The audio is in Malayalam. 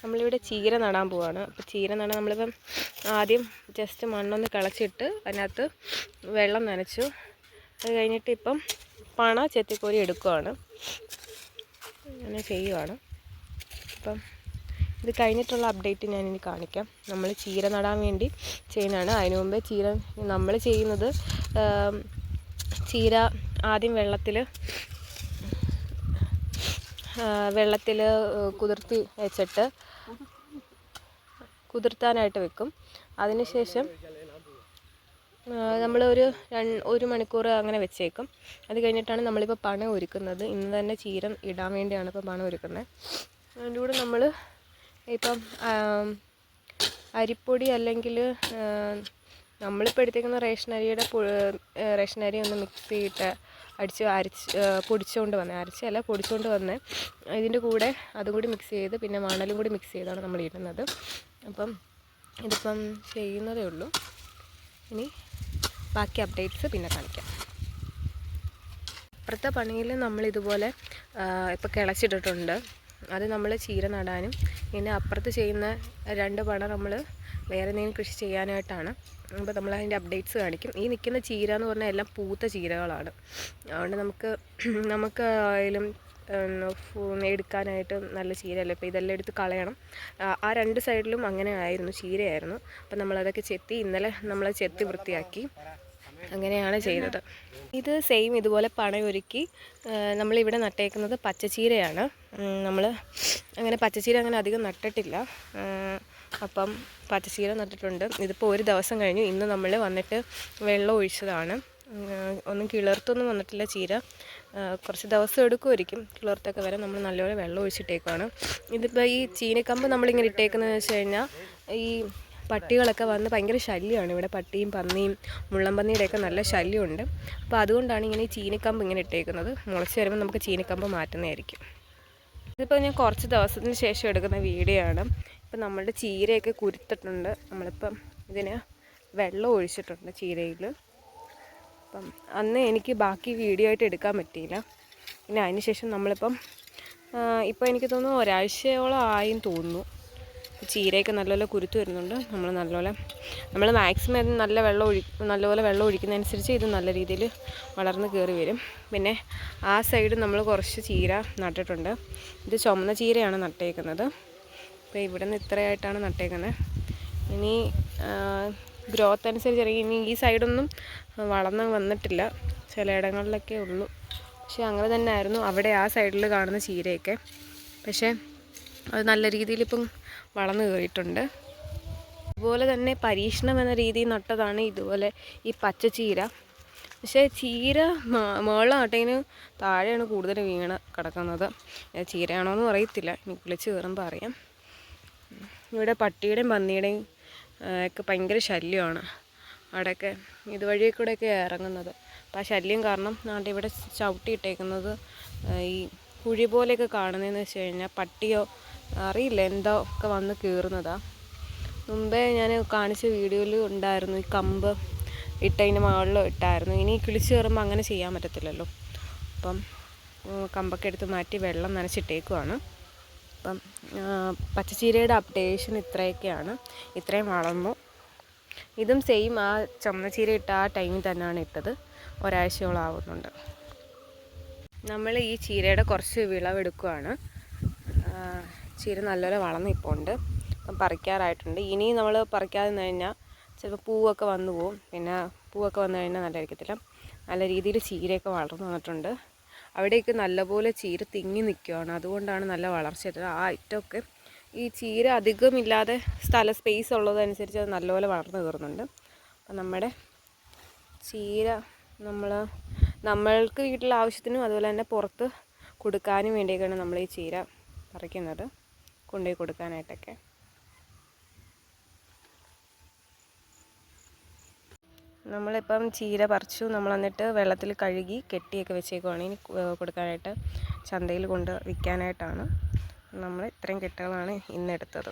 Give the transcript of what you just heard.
നമ്മളിവിടെ ചീര നടാൻ പോവാണ്. അപ്പോൾ ചീര നടാൻ നമ്മളിപ്പം ആദ്യം ജസ്റ്റ് മണ്ണൊന്ന് കിളച്ചിട്ട് അതിനകത്ത് വെള്ളം നനച്ചു. അത് കഴിഞ്ഞിട്ട് ഇപ്പം പണ ചെത്തിക്കോരി എടുക്കുകയാണ്, അങ്ങനെ ചെയ്യുവാണ്. അപ്പം ഇത് കഴിഞ്ഞിട്ടുള്ള അപ്ഡേറ്റ് ഞാനിനി കാണിക്കാം. നമ്മൾ ചീര നടാൻ വേണ്ടി ചെയ്യുന്നതാണ്. അതിനു മുമ്പേ നമ്മൾ ചെയ്യുന്നത് ചീര ആദ്യം വെള്ളത്തിൽ കുതിർത്തി വെച്ചിട്ട് കുതിർത്താനായിട്ട് വെക്കും. അതിനുശേഷം നമ്മൾ ഒരു മണിക്കൂർ അങ്ങനെ വെച്ചേക്കും. അത് കഴിഞ്ഞിട്ടാണ് നമ്മളിപ്പോൾ പണ ഒരുക്കുന്നത്. ഇന്ന് തന്നെ ചീര ഇടാൻ വേണ്ടിയാണ് ഇപ്പോൾ പണ ഒരുക്കുന്നത്. അതിൻ്റെ കൂടെ നമ്മൾ ഇപ്പം അരിപ്പൊടി അല്ലെങ്കിൽ നമ്മളിപ്പോൾ എടുത്തേക്കുന്ന റേഷൻ അരി ഒന്ന് മിക്സിയിട്ട് പൊടിച്ചുകൊണ്ട് വന്ന് ഇതിൻ്റെ കൂടെ അതും കൂടി മിക്സ് ചെയ്ത് പിന്നെ മണലും കൂടി മിക്സ് ചെയ്താണ് നമ്മൾ ഇടുന്നത്. അപ്പം ഇതിപ്പം ചെയ്യുന്നതേ ഉള്ളൂ. ഇനി ബാക്കി അപ്ഡേറ്റ്സ് പിന്നെ കാണിക്കാം. അപ്പുറത്തെ പണിയിൽ നമ്മളിതുപോലെ ഇപ്പോൾ കിളച്ചിട്ടിട്ടുണ്ട്. അത് നമ്മൾ ചീര നടാനും പിന്നെ അപ്പുറത്ത് ചെയ്യുന്ന 2 പണ നമ്മൾ വേറെ എന്തെങ്കിലും കൃഷി ചെയ്യാനായിട്ടാണ്. അപ്പോൾ നമ്മൾ അതിൻ്റെ അപ്ഡേറ്റ്സ് കാണിക്കും. ഈ നിൽക്കുന്ന ചീര എന്ന് പറഞ്ഞാൽ എല്ലാം പൂത്ത ചീരകളാണ്. അതുകൊണ്ട് നമുക്ക് ആയാലും എടുക്കാനായിട്ട് നല്ല ചീരയല്ല. ഇപ്പോൾ ഇതെല്ലാം എടുത്ത് കളയണം. ആ 2 സൈഡിലും അങ്ങനെ ആയിരുന്നു, ചീരയായിരുന്നു. അപ്പം നമ്മളതൊക്കെ ഇന്നലെ നമ്മൾ ചെത്തി വൃത്തിയാക്കി. അങ്ങനെയാണ് ചെയ്തത്. ഇത് സെയിം ഇതുപോലെ പണയൊരുക്കി നമ്മളിവിടെ നട്ടേക്കുന്നത് പച്ചച്ചീരയാണ്. നമ്മൾ പച്ചച്ചീര അങ്ങനെ അധികം നട്ടിട്ടില്ല. അപ്പം പച്ചച്ചീര നട്ടിട്ടുണ്ട്. ഇതിപ്പോൾ ഒരു ദിവസം കഴിഞ്ഞു. ഇന്ന് നമ്മൾ വന്നിട്ട് വെള്ളം ഒഴിച്ചതാണ്. ഒന്നും കിളിർത്തൊന്നും വന്നിട്ടില്ല ചീര. കുറച്ച് ദിവസം എടുക്കുമായിരിക്കും കിളിർത്തൊക്കെ വരെ. നമ്മൾ നല്ലപോലെ വെള്ളം ഒഴിച്ചിട്ടേക്കാണ്. ഇതിപ്പോൾ ഈ ചീനിക്കമ്പ് നമ്മളിങ്ങനെ ഇട്ടേക്കുന്നതെന്ന് വെച്ച് കഴിഞ്ഞാൽ ഈ പട്ടികളൊക്കെ വന്ന് ഭയങ്കര ശല്യമാണ്. ഇവിടെ പട്ടിയും പന്നിയും മുള്ളൻപന്നിയുടെയൊക്കെ നല്ല ശല്യമുണ്ട്. അപ്പോൾ അതുകൊണ്ടാണ് ഇങ്ങനെ ഈ ചീനിക്കമ്പ് ഇങ്ങനെ ഇട്ടേക്കുന്നത്. മുളച്ച് വരുമ്പോൾ നമുക്ക് ചീനിക്കമ്പ് മാറ്റുന്നതായിരിക്കും. ഇതിപ്പോൾ ഞാൻ കുറച്ച് ദിവസത്തിന് ശേഷം എടുക്കുന്ന വീഡിയോ ആണ്. ഇപ്പം നമ്മളുടെ ചീരയൊക്കെ കുരുത്തിട്ടുണ്ട്. നമ്മളിപ്പം ഇതിന് വെള്ളം ഒഴിച്ചിട്ടുണ്ട് ചീരയിൽ. അപ്പം അന്ന് എനിക്ക് ബാക്കി വീഡിയോ ആയിട്ട് എടുക്കാൻ പറ്റിയില്ല. പിന്നെ അതിന് ശേഷം നമ്മളിപ്പം ഇപ്പോൾ എനിക്ക് തോന്നുന്നു ഒരാഴ്ചയോളം ആയെന്ന് തോന്നുന്നു. ചീരയൊക്കെ നല്ലപോലെ കുരുത്ത് വരുന്നുണ്ട്. നമ്മൾ മാക്സിമം നല്ലപോലെ വെള്ളം ഒഴിക്കുന്നതനുസരിച്ച് ഇത് നല്ല രീതിയിൽ വളർന്ന് കയറി വരും. പിന്നെ ആ സൈഡ് നമ്മൾ കുറച്ച് ചീര നട്ടിട്ടുണ്ട്. ഇത് ചുമന്ന ചീരയാണ് നട്ടേക്കുന്നത്. അപ്പോൾ ഇവിടെ നിന്ന് ഇത്രയായിട്ടാണ് നട്ടേക്കുന്നത്. ഇനി ഗ്രോത്ത് അനുസരിച്ച് ഇനി ഈ സൈഡൊന്നും വളർന്ന് വന്നിട്ടില്ല, ചിലയിടങ്ങളിലൊക്കെ ഉള്ളൂ. പക്ഷേ അങ്ങനെ തന്നെ ആയിരുന്നു അവിടെ ആ സൈഡിൽ കാണുന്ന ചീരയൊക്കെ. പക്ഷേ അത് നല്ല രീതിയിൽ ഇപ്പം വളർന്നു കയറിയിട്ടുണ്ട്. അതുപോലെ തന്നെ പരീക്ഷണം എന്ന രീതിയിൽ നട്ടതാണ് ഇതുപോലെ ഈ പച്ചച്ചീര. പക്ഷേ ചീര മുകളിൽ നട്ടതിന് താഴെയാണ് കൂടുതൽ വീണ് കിടക്കുന്നത്. ചീരയാണോ എന്ന് അറിയത്തില്ല, ഇനി കുളിച്ച് കയറുമ്പോൾ അറിയാം. ഇവിടെ പട്ടിയുടെയും പന്നിയുടെയും ഒക്കെ ഭയങ്കര ശല്യമാണ്. അവിടെയൊക്കെ ഇതുവഴി കൂടെയൊക്കെ ഇറങ്ങുന്നത്. അപ്പോൾ ആ ശല്യം കാരണം ഇവിടെ ചവിട്ടിയിട്ടേക്കുന്നത് ഈ കുഴി പോലെയൊക്കെ കാണുന്നതെന്ന് വെച്ച് കഴിഞ്ഞാൽ പട്ടിയോ അറിയില്ല എന്തോ ഒക്കെ വന്ന് കയറുന്നതാണ്. മുമ്പേ ഞാൻ കാണിച്ച വീഡിയോയിൽ ഉണ്ടായിരുന്നു, ഈ കമ്പ് ഇട്ടതിന് മുകളിൽ ഇട്ടായിരുന്നു. ഇനി കിളിച്ച് കയറുമ്പോൾ അങ്ങനെ ചെയ്യാൻ പറ്റത്തില്ലല്ലോ. അപ്പം കമ്പൊക്കെ എടുത്ത് മാറ്റി വെള്ളം നനച്ചിട്ടേക്കുവാണ്. അപ്പം പച്ചച്ചീരയുടെ അപ്ഡേഷൻ ഇത്രയൊക്കെയാണ്. ഇത്രയും വളർന്നു. ഇതും സെയിം ആ ചുമന്നച്ചീര ഇട്ട ആ ടൈമിൽ തന്നെയാണ് ഇട്ടത്. ഒരാഴ്ചയോളം ആവുന്നുണ്ട്. നമ്മൾ ഈ ചീരയുടെ കുറച്ച് വിളവെടുക്കുകയാണ്. ചീര നല്ലപോലെ വളർന്ന് ഇപ്പോൾ ഉണ്ട്. അപ്പം പറിക്കാറായിട്ടുണ്ട്. ഇനി നമ്മൾ പറിക്കാതെ നിന്ന് കഴിഞ്ഞാൽ ചിലപ്പോൾ പൂവൊക്കെ വന്നു പോവും. പിന്നെ പൂവൊക്കെ വന്നു കഴിഞ്ഞാൽ നല്ലതായിരിക്കത്തില്ല. നല്ല രീതിയിൽ ചീരയൊക്കെ വളർന്നു വന്നിട്ടുണ്ട്. അവിടേക്ക് നല്ലപോലെ ചീര തിങ്ങി നിൽക്കുകയാണ്. അതുകൊണ്ടാണ് നല്ല വളർച്ച. ആ ഐറ്റമൊക്കെ ഈ ചീര അധികമില്ലാതെ സ്പേസ് ഉള്ളതനുസരിച്ച് അത് നല്ലപോലെ വളർന്നു കയറുന്നുണ്ട്. അപ്പം നമ്മുടെ ചീര നമ്മൾക്ക് വീട്ടിലെ ആവശ്യത്തിനും അതുപോലെ തന്നെ പുറത്ത് കൊടുക്കാനും വേണ്ടിയൊക്കെയാണ് നമ്മൾ ഈ ചീര പറിക്കുന്നത്, കൊണ്ടുപോയി കൊടുക്കാനായിട്ടൊക്കെ. നമ്മളിപ്പം ചീര പറിച്ചു. നമ്മൾ എന്നിട്ട് വെള്ളത്തിൽ കഴുകി കെട്ടിയൊക്കെ വെച്ചേക്കുവാണ്. ഇനി കൊടുക്കാനായിട്ട് ചന്തയിൽ കൊണ്ട് വിൽക്കാനായിട്ടാണ്. നമ്മൾ ഇത്രയും കെട്ടുകളാണ് ഇന്നെടുത്തത്.